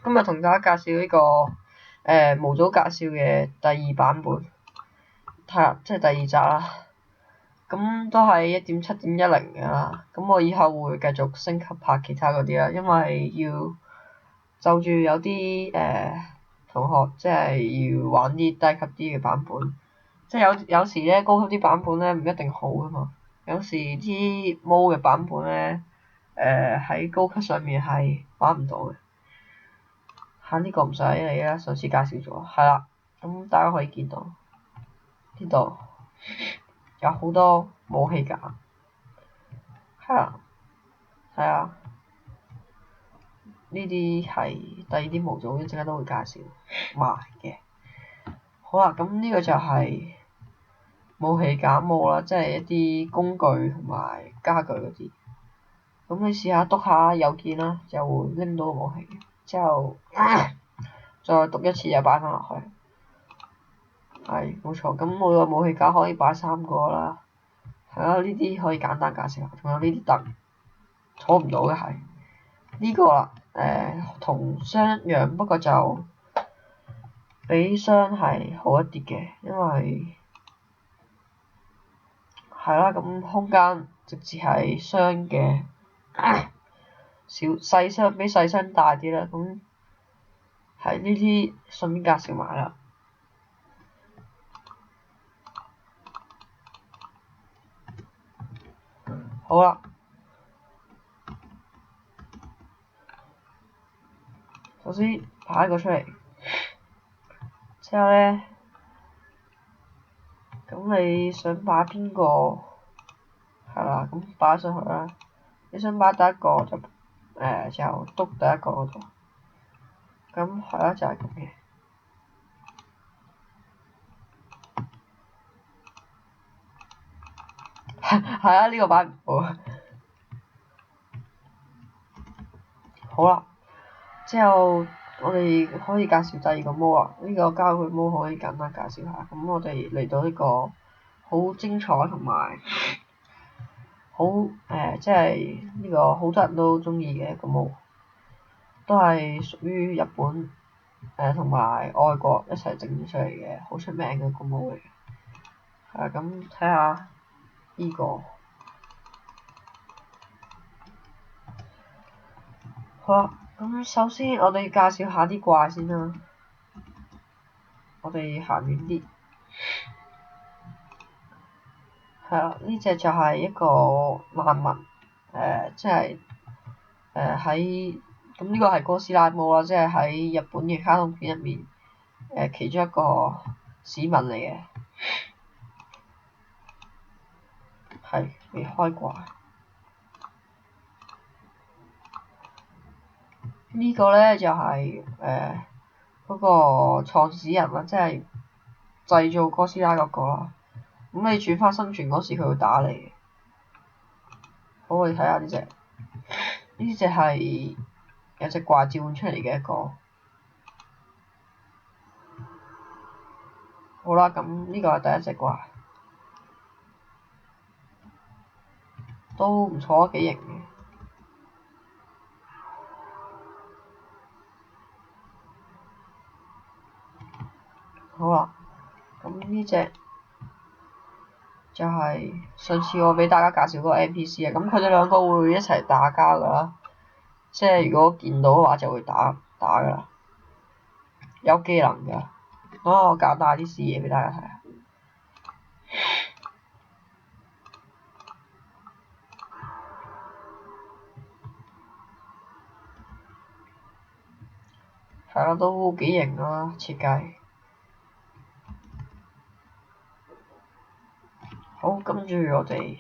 今日同大家介紹呢個模組介紹嘅第2版本，即係第2集啦。咁都係 1.7.10 嘅啦。咁我以後會繼續升級拍其他嗰啲啦，因為要就住有啲同學即係要玩啲低級啲嘅版本，即係有時咧高級啲版本咧唔一定好噶嘛。有時啲模嘅版本咧喺高級上面係玩唔到嘅。呢個唔使理啦，上次介紹咗，係啦。咁大家可以見到呢度有好多武器架，係啦，係啊。呢啲係第2啲模組，一陣間都會介紹埋嘅。好啦，咁呢個就係武器架模啦，即係一啲工具同埋家具嗰啲。咁你試下篤下右鍵啦，就會拎到個武器，之後再篤一次就擺翻落去。係冇錯，咁我個武器架可以擺3個啦。係啦，呢啲可以簡單介紹下。仲有呢啲凳，坐唔到嘅係呢個啦。同箱一樣，不過就比箱係好一啲嘅，因為係啦，咁空間直接係箱嘅細箱比細箱大啲啦。咁係呢啲順便介紹埋啦。好啦，首先擺一個出嚟，之後咧，咁你想擺邊個？係啦，咁擺上去啦。你想擺第一個就篤第一個嗰度。咁係啦，就係咁嘅。係啊，呢個擺唔好。好啦，之後我哋可以介紹第2個模啦。呢個交配模可以簡單介紹下。咁我哋嚟到呢個好精彩同埋好即係呢個好多人都中意嘅一個模，都係屬於日本同埋外國一齊整出嚟嘅，好出名嘅一個模嚟嘅。咁睇下呢個。好啦，咁首先我哋介紹下啲怪先啦。我哋行遠啲。係啦，呢隻就係一個難民，即係喺咁呢個係哥斯拉模啦，即係喺日本嘅卡通片入面其中一個市民嚟嘅，係未開過。呢個咧就係嗰個創始人啦，即係製造哥斯拉嗰個啦。咁你轉翻生存嗰時，佢會打你嘅。好，我哋睇下呢隻。呢隻係有隻怪召喚出嚟嘅一個。好啦，咁呢個係第1隻怪，都唔錯啊，幾型嘅。好啦，咁呢隻就係上次我俾大家介紹嗰個 NPC 啊。咁佢哋2個會一齊打交噶啦，即係如果見到嘅話就會打噶啦，有技能㗎。我搞大啲視野俾大家睇下。係啦，都幾型啦設計。好，跟住我哋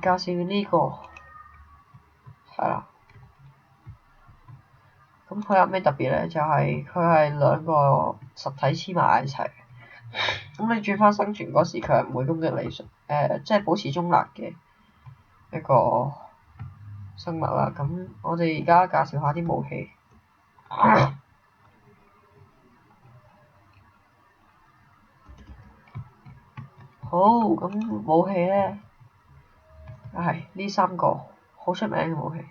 介紹呢個，係啦。咁佢有咩特別咧？就係佢係2個實體黐埋一齊。咁你轉翻生存嗰時，佢係唔會攻擊你，即係保持中立嘅一個生物啦。咁我哋而家介紹下啲武器。好，咁武器咧係呢3個好出名嘅武器。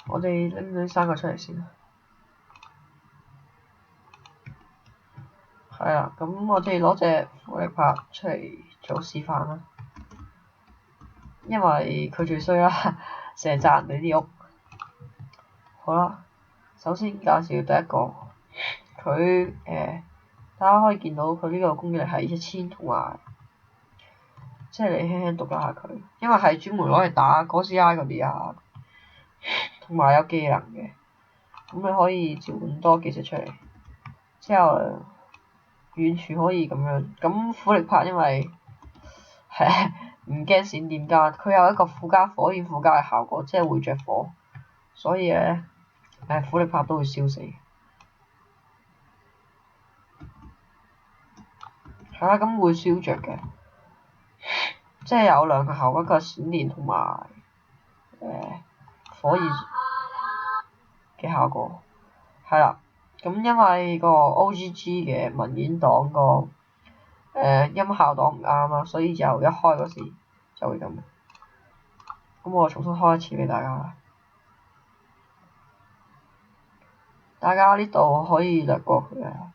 我哋拎呢3個出嚟先。係啦，咁我哋攞隻富力拍出嚟做示範啦。因為佢最衰啦，成日炸人哋啲屋。好啦，首先介紹第一個，佢大家可以見到佢呢個攻擊力係1000同埋，即係你輕輕讀一下佢，因為係專門攞嚟打哥斯拉嗰啲啊，同埋有技能嘅，咁你可以召喚多幾隻出嚟，之後完全可以咁樣。咁富力拍因為係唔驚閃電加，佢有一個附加火焰附加嘅效果，即係會着火，所以咧富力拍都會燒死。係啦，咁會燒着嘅，即係有2個效果，一個閃電同埋火焰嘅效果。係啦，咁因為個 OGG 嘅文件檔個音效檔唔啱啦，所以就一開嗰時就會咁。咁我重新開一次俾大家。大家呢度可以略過佢啊。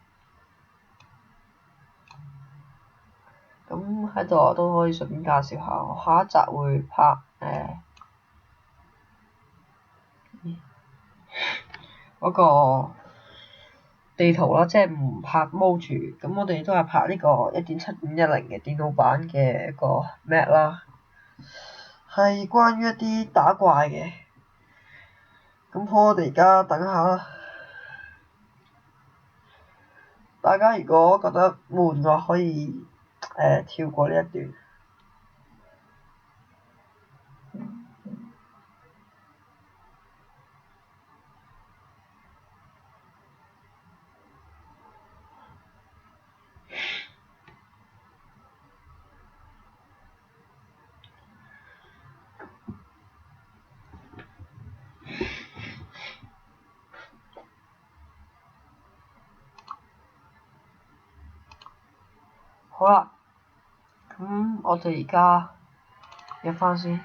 咁喺度我都可以順便介紹下，我下一集會拍嗰個地圖啦，即係唔拍模住。咁我哋都係拍呢個 1.7510 嘅電腦版嘅一個 map 啦，係關於一啲打怪嘅。咁我哋而家等下啦。大家如果覺得悶嘅話，可以跳過呢一段。好啦，咁我哋而家入返先。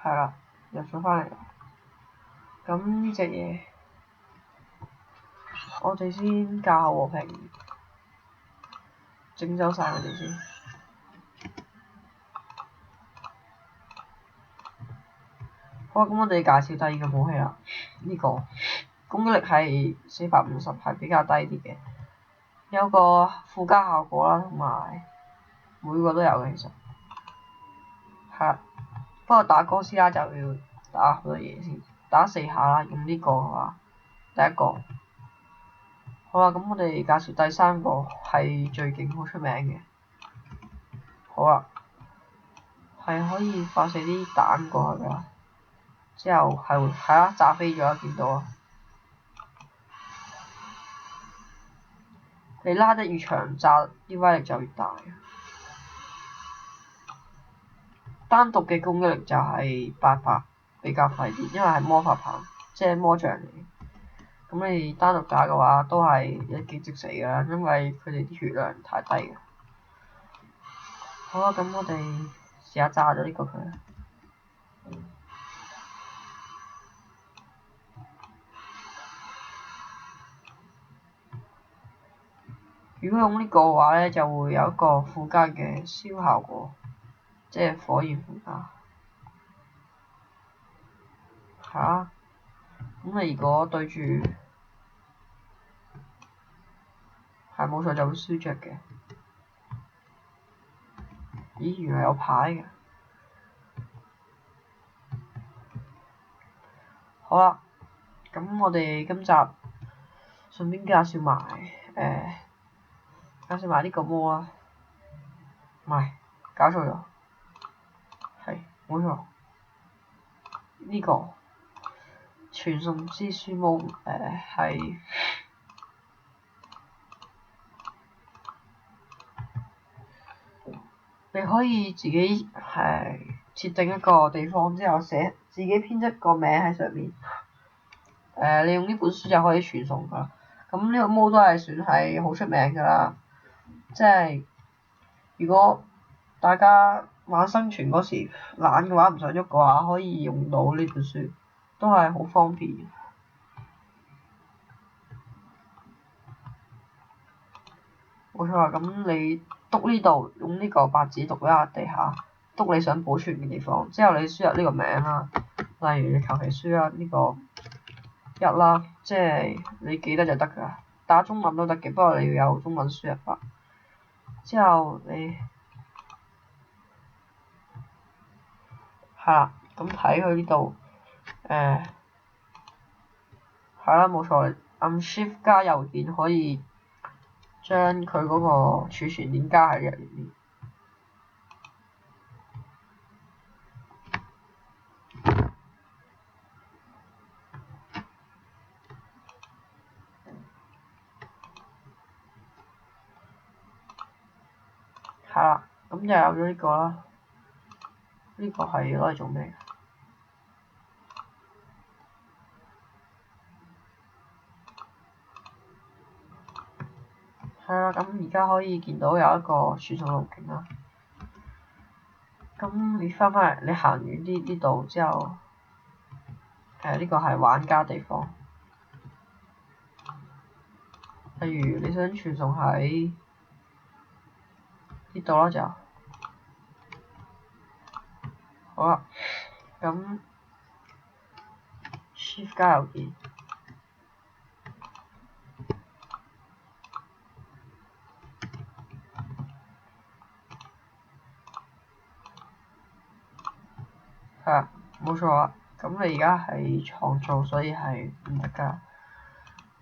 係啦，入咗返嚟。咁呢隻嘢，我哋先教和平，整走晒佢哋先。好，咁我哋介紹第2個武器啦。呢個攻擊力係450，係比較低啲嘅，有個附加效果啦，同埋每個都有嘅其實。係，不過打哥斯拉就要打好多嘢先，打4下啦。用呢個嘅話，第1個。好啦，咁我哋介紹第3個係最勁、好出名嘅。好啦，係可以發射啲彈過去㗎。之後係啦，炸飛咗，見到啊！你拉得越長，炸啲威力就越大。單獨嘅攻擊力就係800，比較廢啲，因為係魔法棒，即係魔杖嚟。咁你單獨打嘅話，都係一擊即死㗎啦，因為佢哋啲血量太低嘅。好啦，咁我哋試下炸咗呢個佢。如果用呢個嘅話咧，就會有一個附加嘅燒效果，即係火焰附加。咁你如果對住係冇錯就會燒着嘅。咦，原來有牌嘅。好啦，咁我哋今集順便介紹埋呢個魔啦，唔係，搞錯咗，係冇錯，呢個傳送之書魔係你可以自己設定一個地方之後寫自己編輯個名喺上面。你用呢本書就可以傳送㗎。咁呢個毛都係算係好出名㗎啦。即係如果大家玩生存嗰時懶嘅話，唔想喐嘅話，可以用到呢本書，都係好方便。冇錯啊，咁你篤呢度用呢個白紙篤一下地下，篤你想保存嘅地方，之後你輸入呢個名啦，例如你求其輸入呢個1啦，即係你記得就得㗎，打中文都得嘅，不過你要有中文輸入法。之後你係啦，咁睇佢呢度係啦，冇錯，按 Shift 加郵件可以將佢嗰個儲存鏈加喺入面。係啦，咁就有咗呢個啦。呢個係攞嚟做咩？係啦，咁而家可以見到有一個傳送路徑啦。咁你翻返嚟，你行遠啲呢度之後，呢個係玩家地方。例如你想傳送喺呢度啦就，好啦，咁 Shift 加郵件。係啊，冇錯啊。咁你而家係創造，所以係唔得㗎。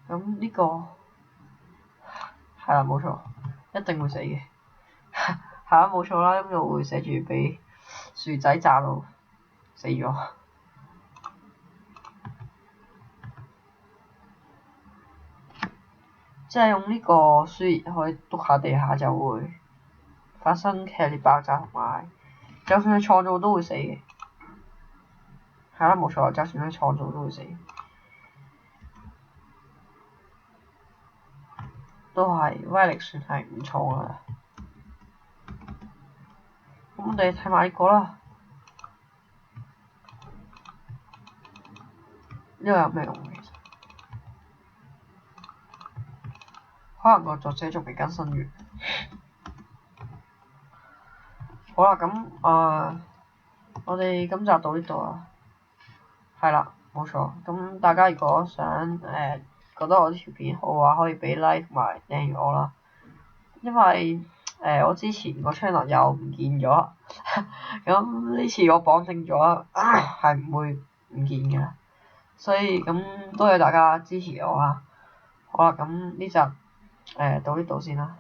咁呢個係啦，冇錯，一定會死嘅。係啊，冇錯啦，咁就會寫住俾薯仔炸到死咗。即係用呢個輸入可以篤下地下就會發生劇烈爆炸，同埋就算係創造都會死嘅。係啦，冇錯，就算係創造都會死，都係威力算係唔錯㗎啦。咁我哋睇埋呢個啦。呢個有咩用嘅？其實可能個作者仲未更新完。好啦，咁我哋今集到呢度啦。係啦，冇錯。咁大家如果想覺得我呢條片好嘅話，可以俾 like 同埋訂閱我啦。因為我之前個 channel 又唔見咗，咁呢次我綁定咗，係唔會唔見嘅。所以咁多謝大家支持我啊！好啦，咁呢集到呢度先啦。